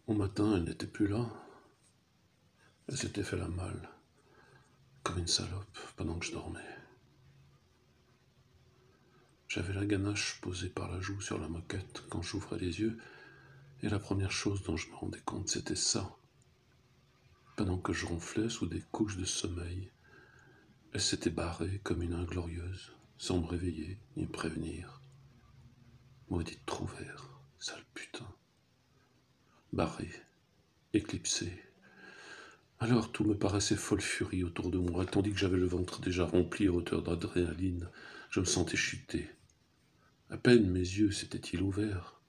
Au matin, elle n'était plus là. Elle s'était fait la malle, comme une salope, pendant que je dormais. J'avais la ganache posée par la joue sur la moquette quand j'ouvrais les yeux, et la première chose dont je me rendais compte, c'était ça. Pendant que je ronflais sous des couches de sommeil, elle s'était barrée comme une inglorieuse, sans me réveiller ni me prévenir. Maudite trouvère, sale putain. Barrée, éclipsée. Alors tout me paraissait folle furie autour de moi, tandis que j'avais le ventre déjà rempli à hauteur d'adrénaline, je me sentais chuter. À peine mes yeux s'étaient-ils ouverts,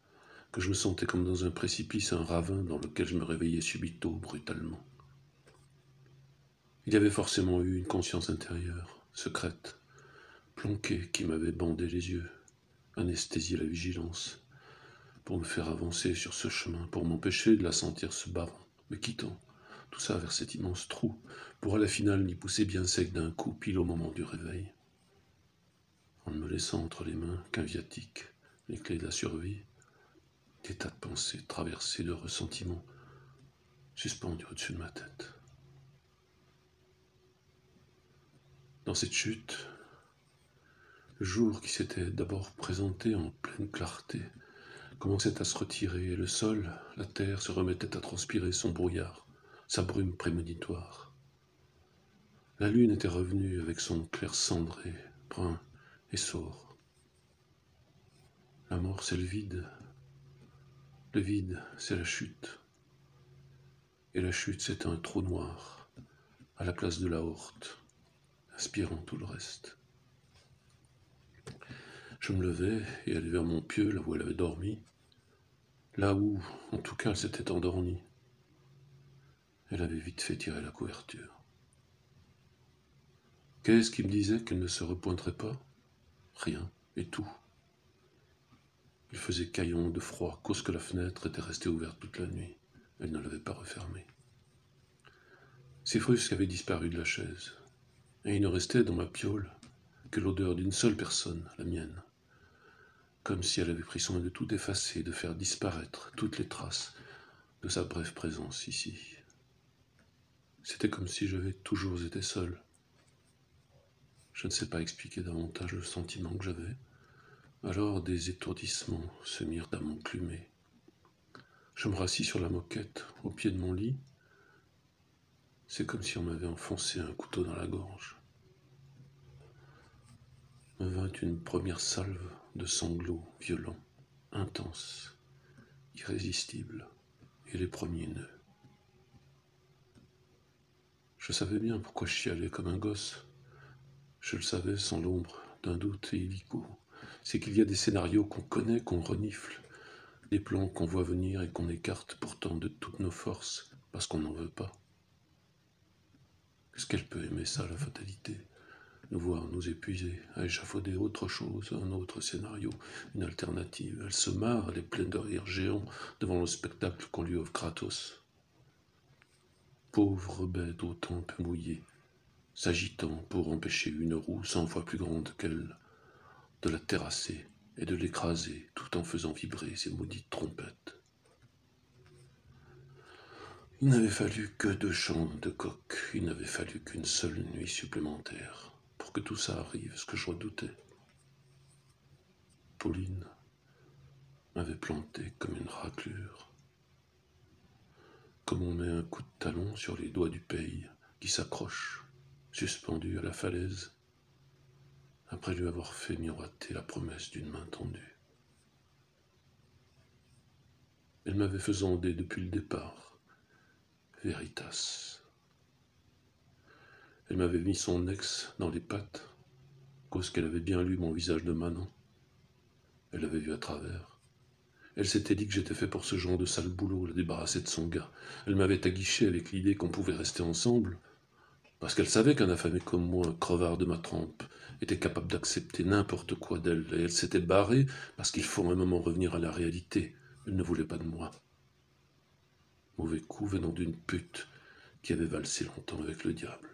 que je me sentais comme dans un précipice, un ravin dans lequel je me réveillais subito, brutalement. Il y avait forcément eu une conscience intérieure, secrète, planquée, qui m'avait bandé les yeux, anesthésié la vigilance, pour me faire avancer sur ce chemin, pour m'empêcher de la sentir se barrant, me quittant, tout ça vers cet immense trou, pour à la finale n'y pousser bien sec d'un coup, pile au moment du réveil. En ne me laissant entre les mains qu'un viatique, les clés de la survie, des tas de pensées traversées de ressentiments, suspendus au-dessus de ma tête. Dans cette chute, le jour qui s'était d'abord présenté en pleine clarté commençait à se retirer et le sol, la terre, se remettait à transpirer son brouillard, sa brume prémonitoire. La lune était revenue avec son clair cendré, brun et sourd. La mort, c'est le vide, c'est la chute, et la chute, c'est un trou noir, à la place de l'aorte, aspirant tout le reste. Je me levai et allai vers mon pieu, là où elle avait dormi, là où, en tout cas, elle s'était endormie. Elle avait vite fait tirer la couverture. Qu'est-ce qui me disait qu'elle ne se repointerait pas? Rien, et tout. Il faisait caillon de froid, cause que la fenêtre était restée ouverte toute la nuit. Elle ne l'avait pas refermée. Ses frusques avaient disparu de la chaise, et il ne restait dans ma piaule que l'odeur d'une seule personne, la mienne, comme si elle avait pris soin de tout effacer, de faire disparaître toutes les traces de sa brève présence ici. C'était comme si j'avais toujours été seul. Je ne sais pas expliquer davantage le sentiment que j'avais. Alors des étourdissements se mirent à m'enclumer. Je me rassis sur la moquette, au pied de mon lit. C'est comme si on m'avait enfoncé un couteau dans la gorge. Me vint une première salve de sanglots violents, intenses, irrésistibles, et les premiers nœuds. Je savais bien pourquoi je chialais comme un gosse. Je le savais sans l'ombre d'un doute illico. C'est qu'il y a des scénarios qu'on connaît, qu'on renifle, des plans qu'on voit venir et qu'on écarte pourtant de toutes nos forces parce qu'on n'en veut pas. Qu'est-ce qu'elle peut aimer ça, la fatalité? Nous voir nous épuiser, à échafauder autre chose, un autre scénario, une alternative. Elle se marre, elle est pleine de rire géant devant le spectacle qu'on lui offre gratos. Pauvre bête aux tempes mouillées, s'agitant pour empêcher une roue 100 fois plus grande qu'elle de la terrasser et de l'écraser tout en faisant vibrer ses maudites trompettes. Il n'avait fallu que 2 chants de coq, il n'avait fallu qu'une seule nuit supplémentaire pour que tout ça arrive, ce que je redoutais. Pauline m'avait planté comme une raclure, comme on met un coup de talon sur les doigts du pays qui s'accroche, suspendu à la falaise, après lui avoir fait miroiter la promesse d'une main tendue. Elle m'avait faisandé depuis le départ, Veritas. Elle m'avait mis son ex dans les pattes, cause qu'elle avait bien lu mon visage de manant. Elle l'avait vu à travers. Elle s'était dit que j'étais fait pour ce genre de sale boulot, la débarrasser de son gars. Elle m'avait aguiché avec l'idée qu'on pouvait rester ensemble, parce qu'elle savait qu'un affamé comme moi, un crevard de ma trempe, était capable d'accepter n'importe quoi d'elle, et elle s'était barrée parce qu'il faut un moment revenir à la réalité. Elle ne voulait pas de moi. Mauvais coup venant d'une pute qui avait valsé longtemps avec le diable.